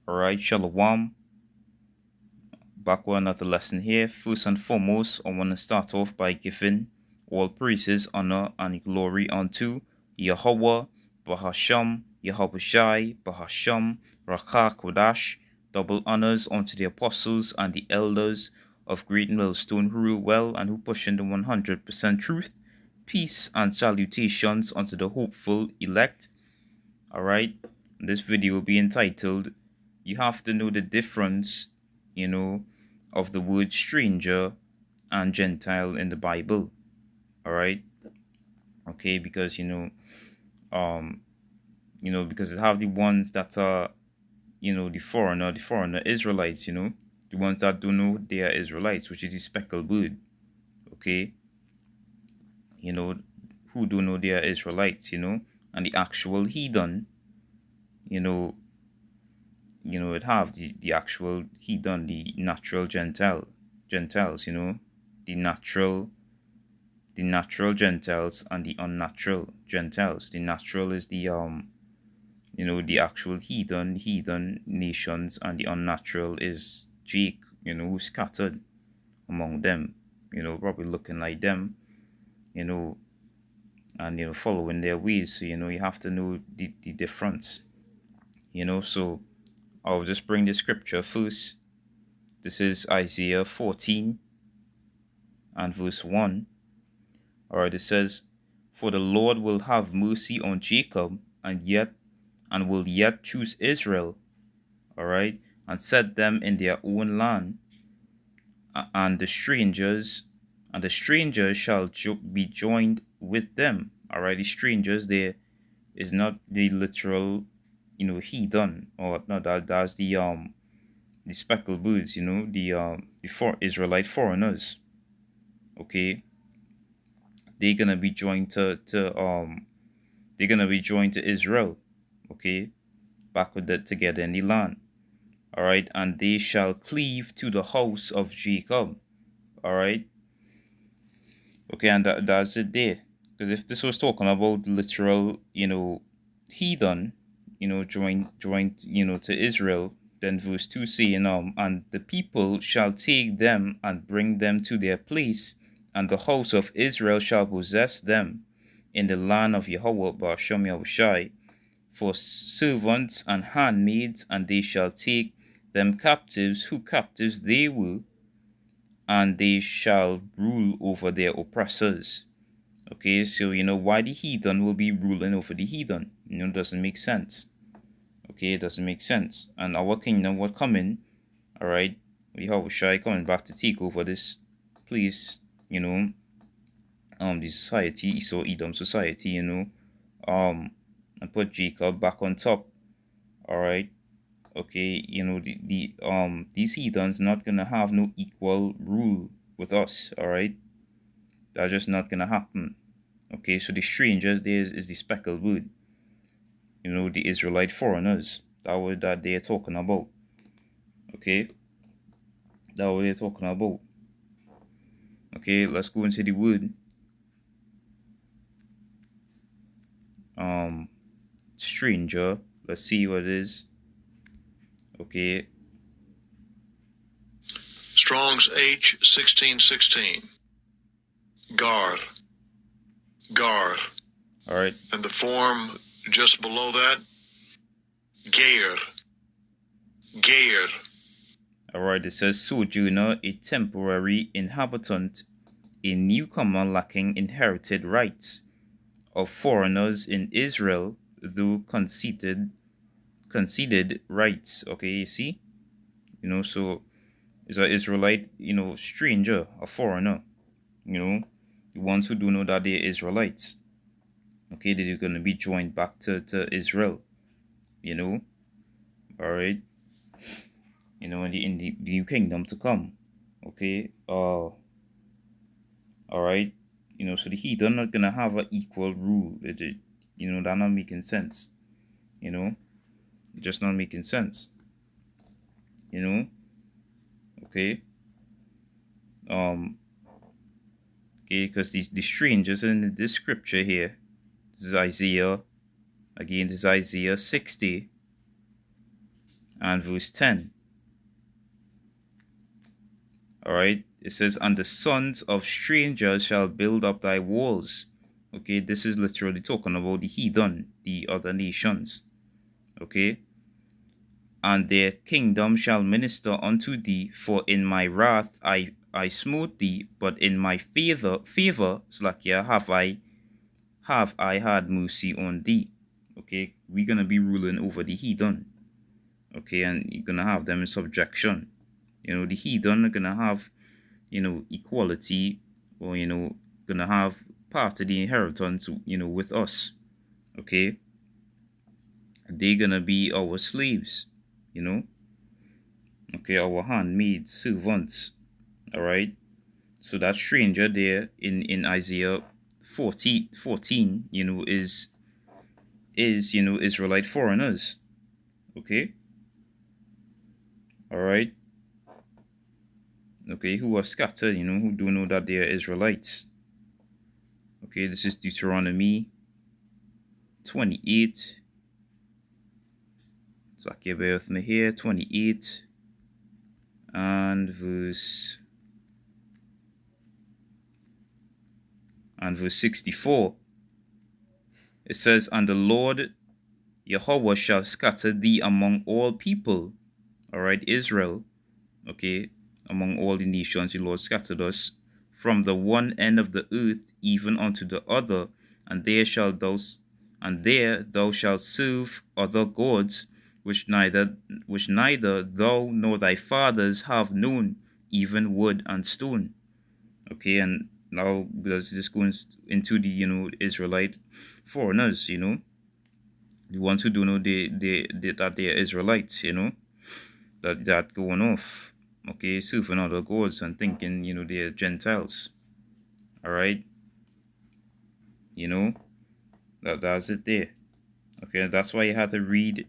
Alright, Shalom. Back with another lesson here. First and foremost, I want to start off by giving all praises, honor, and glory unto Yahweh, Bahasham, Yahweh Shai, Bahasham, Rakah Kodash. Double honors unto the apostles and the elders of Great Millstone who rule well and who push in the 100% truth. Peace and salutations unto the hopeful elect. Alright, this video will be entitled, You Have to Know the Difference, of the word stranger and Gentile in the Bible. Alright, okay, because because they have the ones that are, the foreigner Israelites, the ones that don't know they are Israelites, which is the speckled bird, okay, who don't know they are Israelites, and the actual heathen, it have the actual heathen, the natural Gentiles, the natural Gentiles and the unnatural Gentiles. The natural is the the actual heathen nations, and the unnatural is Jake, who scattered among them, probably looking like them, and following their ways. So you have to know the difference. So I'll just bring the scripture first. This is Isaiah 14 and verse 1. Alright, it says, For the Lord will have mercy on Jacob, and will yet choose Israel, alright, and set them in their own land, and the strangers shall be joined with them. Alright, the strangers there is not the literal, heathen, or no, that's the speckled birds, the Israelite foreigners. Okay, they're gonna be joined to Israel. Okay, back with that together in the land. All right, and they shall cleave to the house of Jacob. All right. Okay, and that's it there. Because if this was talking about literal, heathen, joined, to Israel, then verse 2 saying, and the people shall take them and bring them to their place, and the house of Israel shall possess them in the land of Yahweh, Ba'ashem Yahushai, for servants and handmaids, and they shall take them captives, who captives they were, and they shall rule over their oppressors. Okay, so why the heathen will be ruling over the heathen? Doesn't make sense. Okay, it doesn't make sense. And our kingdom will come in, alright, Yahushua coming back to take over this place, the society, Esau Edom society, and put Jacob back on top. Alright. Okay, these heathens not gonna have no equal rule with us, alright? That's just not gonna happen. Okay, so the strangers there is the speckled bird. The Israelite foreigners. That's what that they're talking about. Okay? That's what they're talking about. Okay, let's go into the word. Stranger. Let's see what it is. Okay. Strong's H1616. Gar. All right. And the form just below that, Gair. All right. It says sojourner, a temporary inhabitant, a newcomer lacking inherited rights, of foreigners in Israel, though conceded rights. Okay, you see, so it's an Israelite, stranger, a foreigner, the ones who do know that they're Israelites. Okay, they're gonna be joined back to Israel, all right, in the new kingdom to come. Okay, all right, so the heathen not gonna have an equal rule. They're not making sense. Just not making sense. Okay. Okay, because the strangers in this scripture here, this is Isaiah. Again, this is Isaiah 60 and verse 10. All right, it says, and the sons of strangers shall build up thy walls. Okay, this is literally talking about the heathen, the other nations. Okay, and their kingdom shall minister unto thee, for in my wrath I smote thee, but in my favor, Slakia, have I had mercy on thee. Okay, we're gonna be ruling over the heathen. Okay, and you're gonna have them in subjection. The heathen are gonna have, equality, or gonna have part of the inheritance, with us. Okay, they're gonna be our slaves, you know. Okay, our handmaid servants. All right. So that stranger there in Isaiah 14, is Israelite foreigners. Okay. All right. Okay, who are scattered, who do know that they are Israelites. Okay, this is Deuteronomy 28. So okay, bear with me here. 28 and verse 64. It says, and the Lord Yahweh shall scatter thee among all people. All right, Israel. Okay, among all the nations the Lord scattered us, from the one end of the earth even unto the other, and there thou shalt serve other gods, which neither thou nor thy fathers have known, even wood and stone. Okay, and now this goes into the Israelite foreigners, the ones who do know that they are Israelites, that going off, okay, serving other gods and thinking, they're Gentiles. All right, that's it there. Okay, that's why you have to read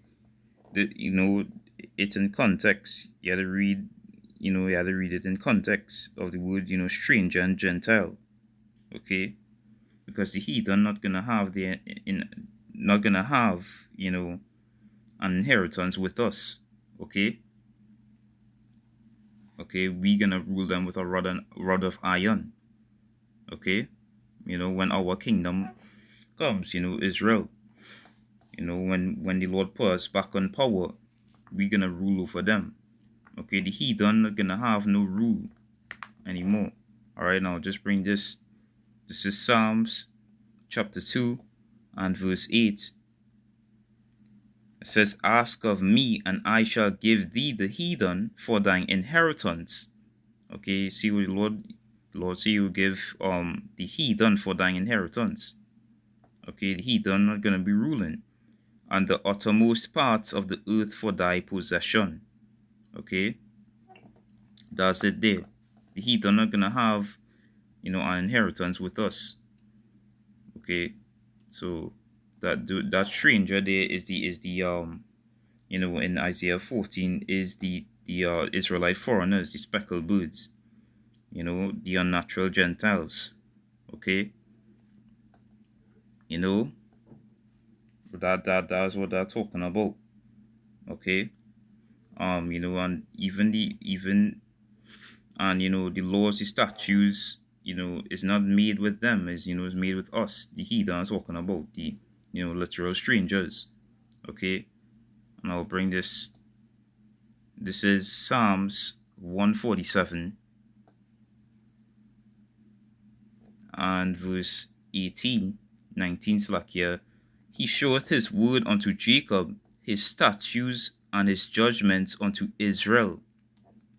it in context. You had to read, it in context of the word, stranger and Gentile. Okay, because the heathen not gonna have, an inheritance with us. Okay. Okay, we're gonna rule them with a rod of iron. Okay, when our kingdom comes, Israel, when the Lord puts us back on power, we're gonna rule over them. Okay, the heathen are gonna have no rule anymore. All right, now just bring this. This is Psalms chapter 2 and verse 8. It says, ask of me, and I shall give thee the heathen for thine inheritance. Okay, see what the Lord say you give the heathen for thine inheritance. Okay, the heathen are gonna be ruling, and the uttermost parts of the earth for thy possession. Okay, that's it there. The heathen are gonna have, an inheritance with us. Okay, so that stranger there is the in Isaiah 14 is the Israelite foreigners, the speckled birds, the unnatural Gentiles. Okay, that's what they're talking about. Okay, and the laws, the statutes, is not made with them, is made with us, the heathen. I'm talking about the literal strangers. Okay, and I'll bring this. This is Psalms 147 and verse 18, 19 Slakia. He showeth his word unto Jacob, his statutes and his judgments unto Israel.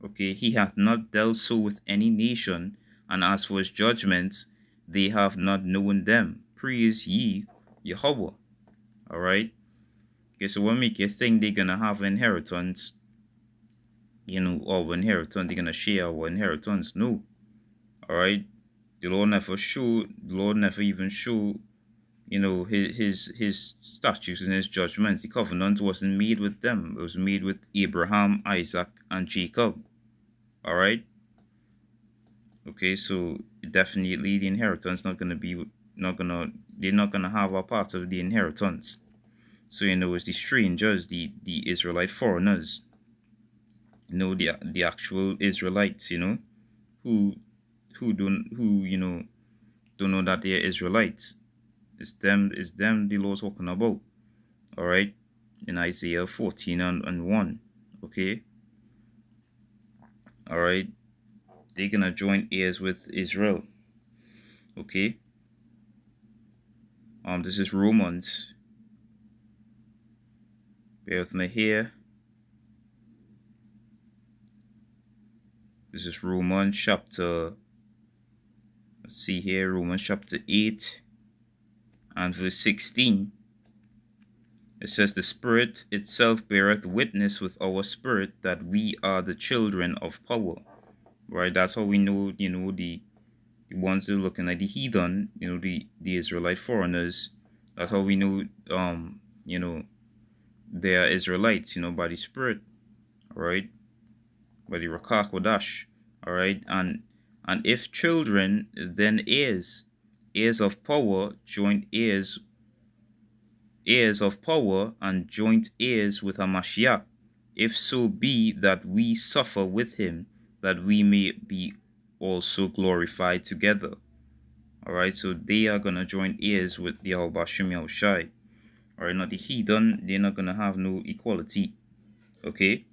Okay, he hath not dealt so with any nation, and as for his judgments, they have not known them. Praise ye Yahweh. Alright? Okay, so what make you think they're gonna have inheritance? Our inheritance, they're gonna share our inheritance. No. Alright? The Lord never even showed, his statutes and his judgments. The covenant wasn't made with them. It was made with Abraham, Isaac, and Jacob. All right. Okay, so definitely the inheritance they're not gonna have a part of the inheritance. So it's the strangers, the Israelite foreigners, the actual Israelites, who don't know that they're Israelites. It's them the Lord's talking about. All right, in Isaiah 14 and 1. Okay, all right, they're gonna join ears with Israel. Okay, this is Romans. Bear with me here. This is Romans chapter. Let's see here, Romans chapter 8 and verse 16. It says, "The Spirit itself beareth witness with our spirit that we are the children of power." Right? That's how we know, the ones that are looking like the heathen, the Israelite foreigners. That's how we know, they are Israelites, by the Spirit, all right? By the Rakak Wadash, all right? And if children, then heirs of power, joint heirs of power, and joint heirs with a Mashiach, if so be that we suffer with him, that we may be also glorified together. All right, so they are gonna join heirs with the Al Bashim Yahushai. All right, not the heathen; they're not gonna have no equality. Okay,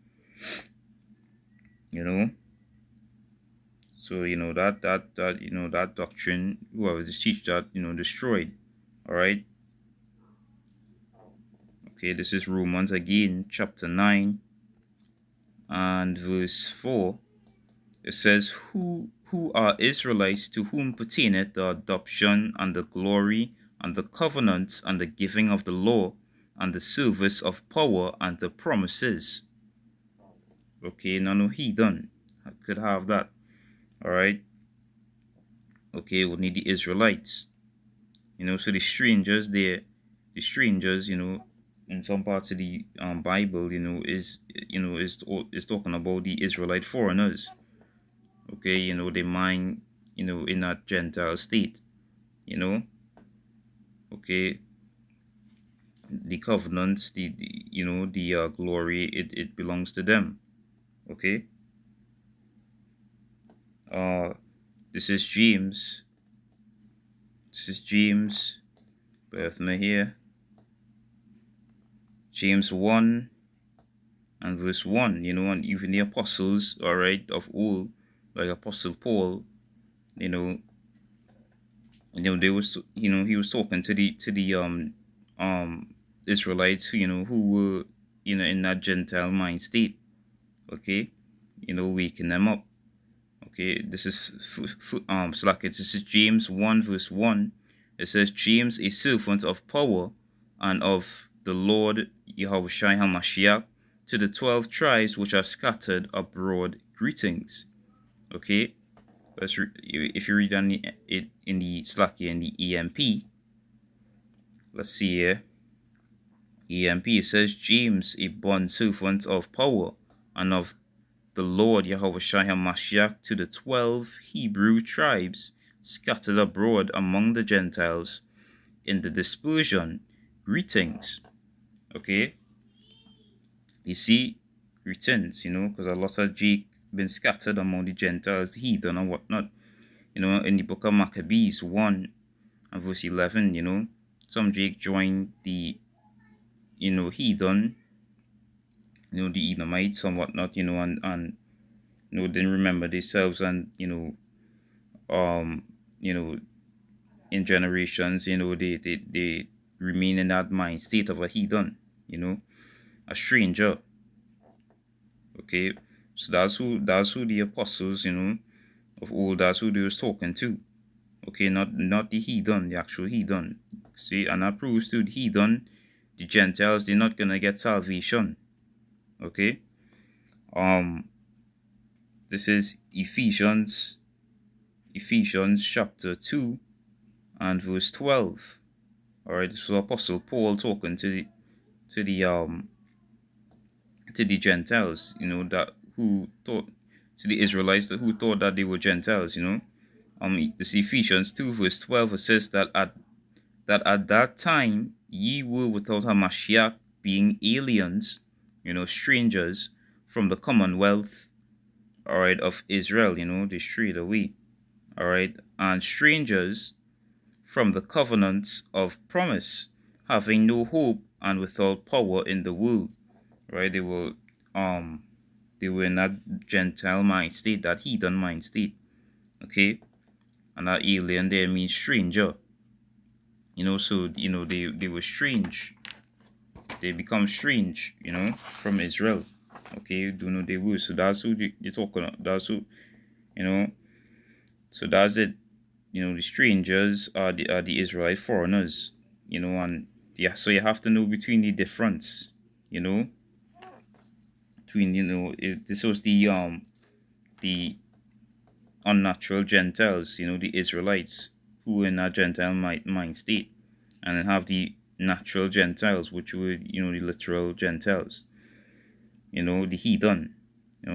you know. So that doctrine, whoever teach that, destroyed. All right. Okay, this is Romans again, chapter 9 and verse 4. It says, who are Israelites, to whom pertaineth the adoption and the glory and the covenants and the giving of the law and the service of power and the promises. Okay, none of heathen could have that. All right. Okay, we'll need the Israelites. So the strangers there, in some parts of the Bible, is talking about the Israelite foreigners. Okay, they mine, in that Gentile state, okay, the covenants, the glory, it belongs to them. Okay, uh, this is James. Bear with me here. James 1 and verse 1, and even the apostles, all right, of old, like Apostle Paul, they was, he was talking to the Israelites who were, in that Gentile mind state. Okay, waking them up. Okay, this is this is James 1 verse 1. It says, "James, a servant of power and of the Lord Yahushua HaMashiach, to the 12 tribes which are scattered abroad, greetings." Okay, if you read it in the Slacky and the EMP, let's see here. EMP, it says, "James, a bond servant of power and of the Lord Yahushua HaMashiach, to the 12 Hebrew tribes scattered abroad among the Gentiles in the dispersion, greetings." Okay, you see, greetings, because a lot of Jake been scattered among the Gentiles, the heathen and whatnot. In the book of Maccabees 1 and verse 11, some Jake joined the, heathen, the Edomites and whatnot, and didn't remember themselves, and um, you know, in generations, they remain in that mind state of a heathen, a stranger. Okay, so that's who the apostles, of old, that's who they was talking to. Okay, not the heathen, the actual heathen. See, and that proves to the heathen, the Gentiles, they're not gonna get salvation. Okay, this is Ephesians chapter 2 and verse 12. All right, this was Apostle Paul talking to the Gentiles, that who thought, to the Israelites who thought that they were Gentiles. This Ephesians 2 verse 12, it says that at that time ye were without a Mashiach, being aliens, strangers from the commonwealth, all right, of Israel, they strayed away, all right, and strangers from the covenants of promise, having no hope and without power in the world, right? Um, they were in that Gentile mind state, that heathen mind state, okay, and that alien there means stranger, so they were strange, they become strange, from Israel. Okay, do know they were. So that's who they're talking about. That's who, you know. So that's it. The strangers are the Israelite foreigners. And yeah, so you have to know between the difference, you know, between this was the unnatural Gentiles, the Israelites who were in a Gentile mind state, and then have the natural Gentiles, which were the literal Gentiles, the heathen.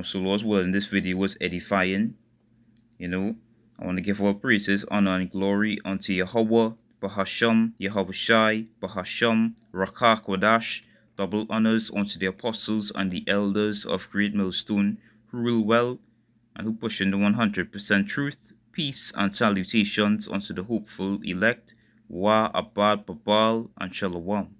So Lord's word in this video was edifying. I want to give all praises, honor, and glory unto Yahweh, Bahasham, Yahweh Shai, Bahasham, Rakah Kodash. Double honors unto the apostles and the elders of Great Millstone, who rule well and who push in the 100% truth. Peace and salutations unto the hopeful elect, Wa Abad Babal and Shalom.